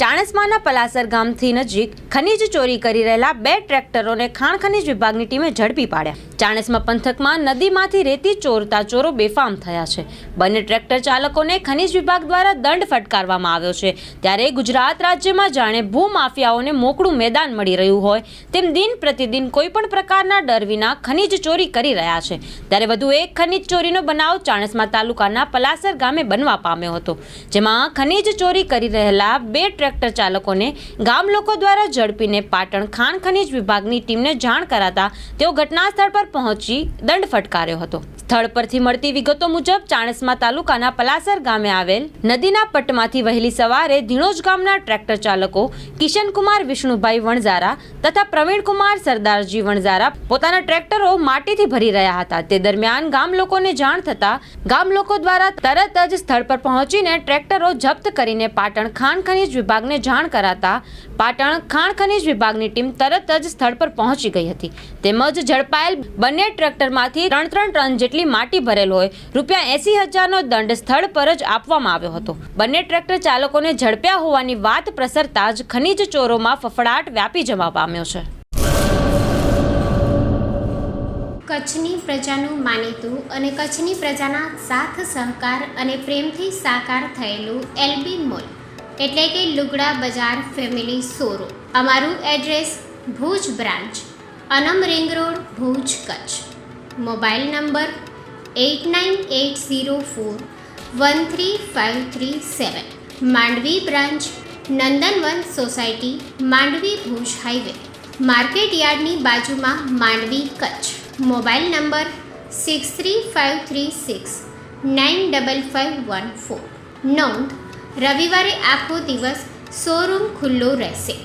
ચાણસ્માના પલાસર ગામથી નજીક ખનીજ ચોરી કરી રહેલા 2 ટ્રેક્ટરોને ખાણ ખનીજ વિભાગની ટીમે ઝડપી પાડ્યા. ચાણસ્મા પંથકમાં નદીમાંથી રેતી ચોરતા ચોરો બેફામ થયા છે. બંને ટ્રેક્ટર ચાલકોને ખનીજ વિભાગ દ્વારા દંડ ફટકારવામાં આવ્યો છે. ત્યારે ગુજરાત રાજ્યમાં જાણે ભૂમાફિયાઓને મોકળું મેદાન મળી રહ્યું હોય તેમ દિન પ્રતિદિન કોઈ પણ પ્રકારના ડર વિના ખનીજ ચોરી કરી રહ્યા છે. ત્યારે વધુ એક ખનીજ ચોરીનો બનાવ ચાણસ્મા તાલુકાના પલાસર ગામે બનવા પામ્યો હતો, જેમાં ખનીજ ચોરી કરી રહેલા 2 ટ્રેક્ટર ચાલકોને ગામ લોકો દ્વારા ઝડપીને પાટણ ખાણ ખનીજ વિભાગની ટીમને જાણ કરાતા તેઓ ઘટના સ્થળ પર પહોંચી દંડ ફટકાર્યો હતો. સ્થળ પરથી મળતી વિગતો મુજબ ચાણસ્મા તાલુકાના પલાસર ગામે આવેલ નદીના પટમાંથી વહેલી સવારે ધીણોજ ગામના ટ્રેક્ટર ચાલકો કિશનકુમાર વિષ્ણુભાઈ વણઝારા તથા પ્રવીણકુમાર સરદારજી વણઝારા પોતાના ટ્રેક્ટરો માટીથી ભરી રહ્યા હતા. તે દરમિયાન ગામ લોકોને જાણ થતા ગામ લોકો દ્વારા તરત જ સ્થળ પર પહોંચીને ટ્રેક્ટરો જપ્ત કરીને પાટણ ખાણ ખનીજ વિભાગને જાણ કરાતા પાટણ ખાણ ખનીજ વિભાગની ટીમ તરત જ સ્થળ પર પહોંચી ગઈ હતી. તેમજ ઝડપાયેલ બંને ટ્રેક્ટરમાંથી 3 ટન જેટલી માટી ભરેલ હોય ₹80,000નો દંડ સ્થળ પર જ આપવામાં આવ્યો હતો. બંને ટ્રેક્ટર ચાલકોને ઝડપ્યા હોવાની વાત પ્રસરતા જ ખનીજ ચોરોમાં ફફડાટ વ્યાપી જવા પામ્યો છે. કચ્છની પ્રજાનું માનીતું અને કચ્છની પ્રજાના સાથ સહકાર અને પ્રેમથી સાકાર થયેલું એલબી મોલ એટલે કે લુગડા બજાર ફેમિલી શોરૂમ. અમારું address Bhuj branch, Anam ring road, Bhuj, Kutch. Mobile number 8980413537. Mandvi branch, Nandanvan society, Mandvi, Bhuj highway, market યાર્ડની બાજુમાં, માંડવી, કચ્છ. Mobile number 6353695514. નોંધ: રવિવારે આખો દિવસ શોરૂમ ખુલ્લો રહેશે.